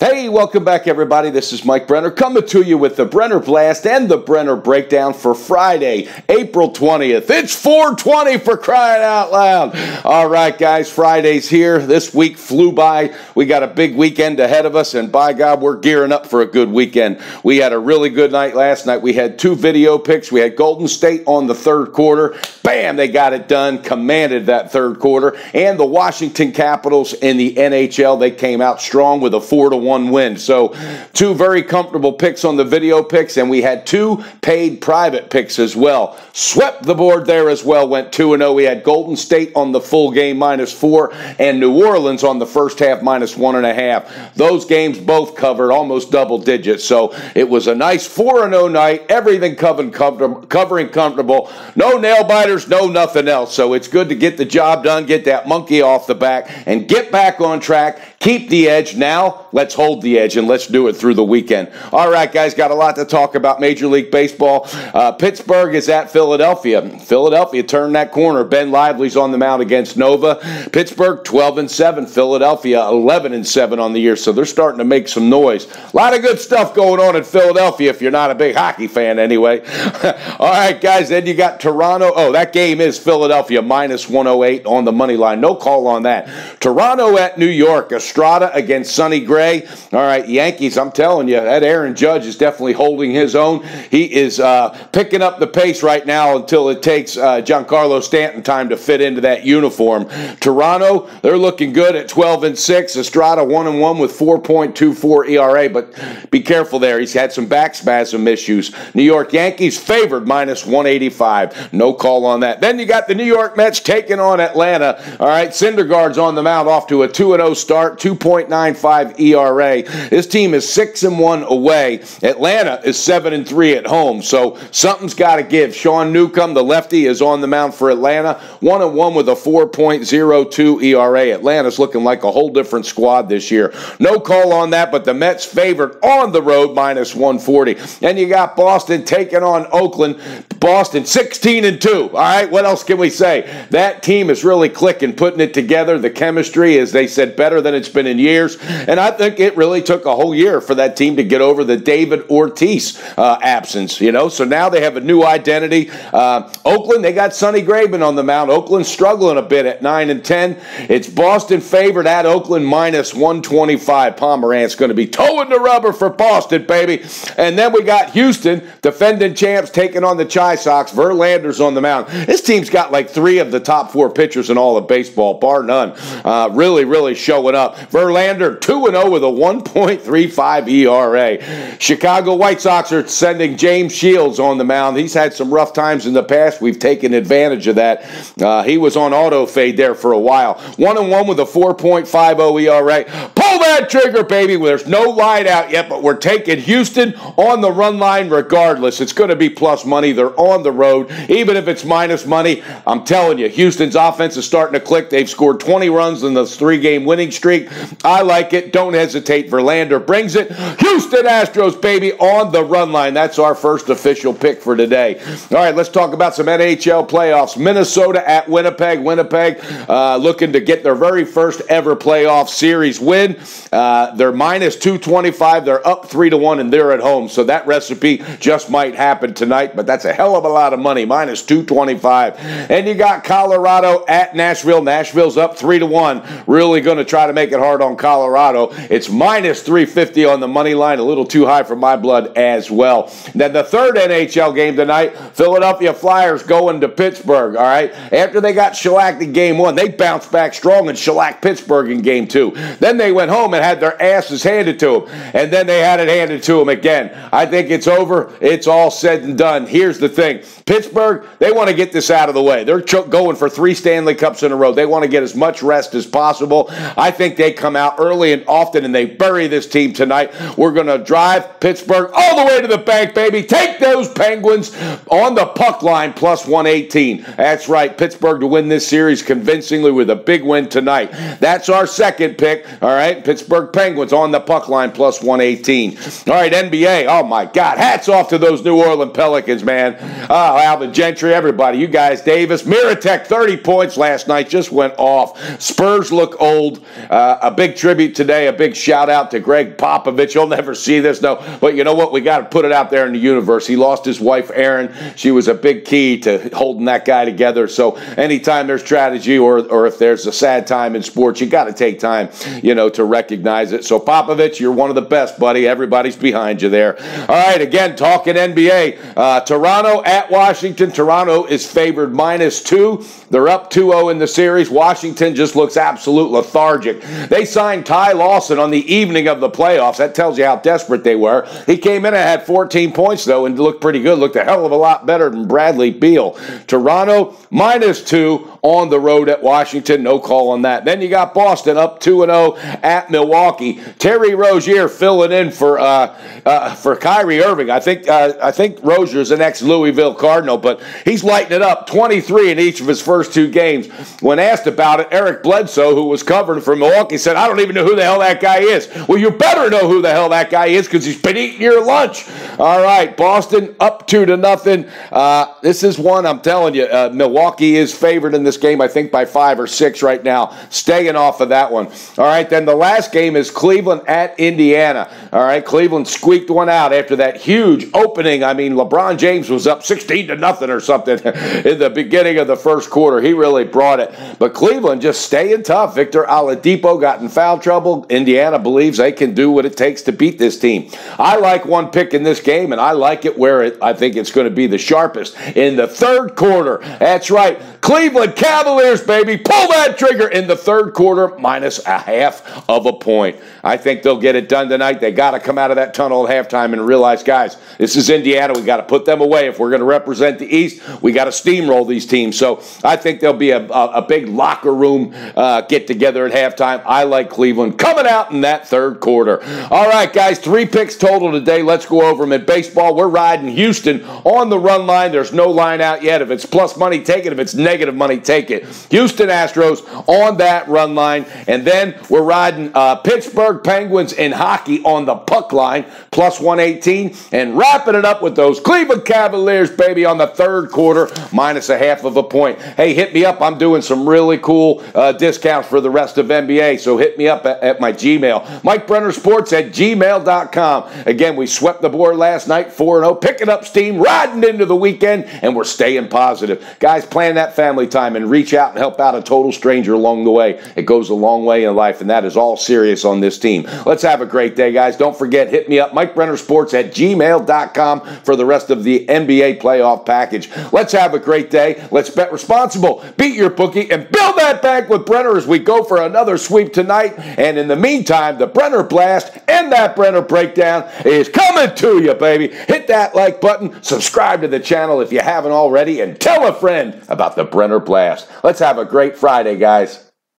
Hey, welcome back, everybody. This is Mike Brenner coming to you with the Brenner Blast and the Brenner Breakdown for Friday, April 20th. It's 420 for crying out loud. All right, guys, Friday's here. This week flew by. We got a big weekend ahead of us, and by God, we're gearing up for a good weekend. We had a really good night last night. We had two video picks. We had Golden State on the third quarter. Bam, they got it done, commanded that third quarter. And the Washington Capitals in the NHL, they came out strong with a 4-1 win. So two very comfortable picks on the video picks, and we had two paid private picks as well. Swept the board there as well, went 2-0. We had Golden State on the full game -4 and New Orleans on the first half -1.5. Those games both covered almost double digits. So it was a nice 4-0 night. Everything covering comfortable. No nail biters, no nothing else. So it's good to get the job done, get that monkey off the back, and get back on track. Keep the edge. Now, let's hold the edge, and let's do it through the weekend. All right, guys, got a lot to talk about Major League Baseball. Pittsburgh is at Philadelphia. Philadelphia turned that corner. Ben Lively's on the mound against Nova. Pittsburgh, 12-7. Philadelphia, 11-7 on the year, so they're starting to make some noise. A lot of good stuff going on in Philadelphia if you're not a big hockey fan anyway. All right, guys, then you got Toronto. Oh, that game is Philadelphia -108 on the money line. No call on that. Toronto at New York. Estrada against Sonny Gray. All right, Yankees, I'm telling you, that Aaron Judge is definitely holding his own. He is picking up the pace right now until it takes Giancarlo Stanton time to fit into that uniform. Toronto, they're looking good at 12-6. Estrada 1-1 with 4.24 ERA, but be careful there. He's had some back spasm issues. New York Yankees favored -185. No call on that. Then you got the New York Mets taking on Atlanta. All right, Syndergaard's on the mound off to a 2-0 start, 2.95 ERA. This team is 6-1 away. Atlanta is 7-3 at home, so something's got to give. Sean Newcomb, the lefty, is on the mound for Atlanta, 1-1 with a 4.02 ERA. Atlanta's looking like a whole different squad this year. No call on that, but the Mets favored on the road -140. And you got Boston taking on Oakland. Boston 16-2. All right, what else can we say? That team is really clicking, putting it together. The chemistry, as they said, better than it's been in years. And I think it really took a whole year for that team to get over the David Ortiz absence, you know. So now they have a new identity. Oakland, they got Sonny Gray on the mound. Oakland struggling a bit at 9-10. It's Boston favored at Oakland -125. Pomerant's going to be towing the rubber for Boston, baby. And then we got Houston, defending champs, taking on the Chi Sox. Verlander's on the mound. This team's got like 3 of the top 4 pitchers in all of baseball, bar none. Really showing up. Verlander 2-0 with a 1.35 ERA. Chicago White Sox are sending James Shields on the mound. He's had some rough times in the past. We've taken advantage of that. He was on auto fade there for a while. 1-1 with a 4.50 ERA. Pull that trigger, baby. There's no line out yet, but we're taking Houston on the run line regardless. It's going to be plus money. They're on the road. Even if it's minus money, I'm telling you, Houston's offense is starting to click. They've scored 20 runs in the 3-game winning streak. I like it. Don't hesitate. Verlander brings it. Houston Astros, baby, on the run line. That's our first official pick for today. All right, let's talk about some NHL playoffs. Minnesota at Winnipeg. Winnipeg looking to get their very first ever playoff series win. They're -225. They're up 3-1, and they're at home. So that recipe just might happen tonight, but that's a hell of a lot of money, -225. And you got Colorado at Nashville. Nashville's up 3-1. Really going to try to make it hard on Colorado. It's -350 on the money line, a little too high for my blood as well. Then the third NHL game tonight, Philadelphia Flyers going to Pittsburgh, all right? After they got shellacked in Game 1, they bounced back strong and shellacked Pittsburgh in Game 2. Then they went home and had their asses handed to them, and then they had it handed to them again. I think it's over. It's all said and done. Here's the thing. Pittsburgh, they want to get this out of the way. They're going for 3 Stanley Cups in a row. They want to get as much rest as possible. I think they come out early and often, and they bury this team tonight. We're going to drive Pittsburgh all the way to the bank, baby. Take those Penguins on the puck line, +118. That's right, Pittsburgh to win this series convincingly with a big win tonight. That's our second pick, all right? right, Pittsburgh Penguins on the puck line plus 118. All right, NBA. Oh, my God. Hats off to those New Orleans Pelicans, man. Oh, Alvin Gentry, everybody. You guys, Davis. Miratek, 30 points last night. Just went off. Spurs look old. A big tribute today. A big shout-out to Greg Popovich. You'll never see this, no. But you know what? We got to put it out there in the universe. He lost his wife, Erin. She was a big key to holding that guy together. So anytime there's tragedy or if there's a sad time in sports, you got to take time, to recognize it. So Popovich, you're one of the best, buddy. Everybody's behind you there. All right, again, talking NBA. Toronto at Washington. Toronto is favored -2. They're up 2-0 in the series. Washington just looks absolute lethargic. They signed Ty Lawson on the evening of the playoffs. That tells you how desperate they were. He came in and had 14 points, though, and looked pretty good. Looked a hell of a lot better than Bradley Beal. Toronto -2 on the road at Washington. No call on that. Then you got Boston up 2-0 at Milwaukee. Terry Rozier filling in for Kyrie Irving. I think Rozier's an ex-Louisville Cardinal, but he's lighting it up. 23 in each of his first 2 games. When asked about it, Eric Bledsoe, who was covering for Milwaukee, said, "I don't even know who the hell that guy is." Well, you better know who the hell that guy is because he's been eating your lunch. All right, Boston up 2-0. This is one, I'm telling you, Milwaukee is favored in this game, I think, by 5 or 6 right now. Staying off of that one. All right, then the last game is Cleveland at Indiana. All right, Cleveland squeaked one out after that huge opening. I mean, LeBron James was up 16-0 or something in the beginning of the first quarter. He really brought it. But Cleveland just staying tough. Victor Oladipo got in foul trouble. Indiana believes they can do what it takes to beat this team. I like one pick in this game, and I like it where I think it's going to be the sharpest. In the third quarter, that's right, Cleveland Cavaliers, baby, pull that trigger in the third quarter, -0.5 of a point. I think they'll get it done tonight. They got to come out of that tunnel at halftime and realize, guys, this is Indiana. We got to put them away. If we're going to represent the East, we got to steamroll these teams. So I think there'll be a big locker room get-together at halftime. I like Cleveland coming out in that third quarter. All right, guys, 3 picks total today. Let's go over them. In baseball, we're riding Houston on the run line. There's no line out yet. If it's plus money, take it. If it's negative money, take it. Houston Astros on that run line. And then we're riding Pittsburgh Penguins in hockey on the puck line, plus 118. And wrapping it up with those Cleveland Cavaliers, baby, on the third quarter, -0.5 of a point. Hey, hit me up. I'm doing some really cool discounts for the rest of NBA, so hit me up at my Gmail. MikeBrennerSports@gmail.com. Again, we swept the board last night, 4-0, picking up steam, riding into the weekend, and we're staying positive. Guys, plan that family time and reach out and help out a total stranger along the way. It goes a long way in life, and that is all serious on this team. Let's have a great day, guys. Don't forget, hit me up, MikeBrennerSports@gmail.com for the rest of the NBA playoff package. Let's have a great day. Let's bet responsible. Beat your bookie and build that bank with Brenner as we go for another sweep tonight. And in the meantime, the Brenner Blast and that Brenner Breakdown is coming to you, baby. Hit that like button, subscribe to the channel if you haven't already, and tell a friend about the Brenner Blast. Let's have a great Friday, guys.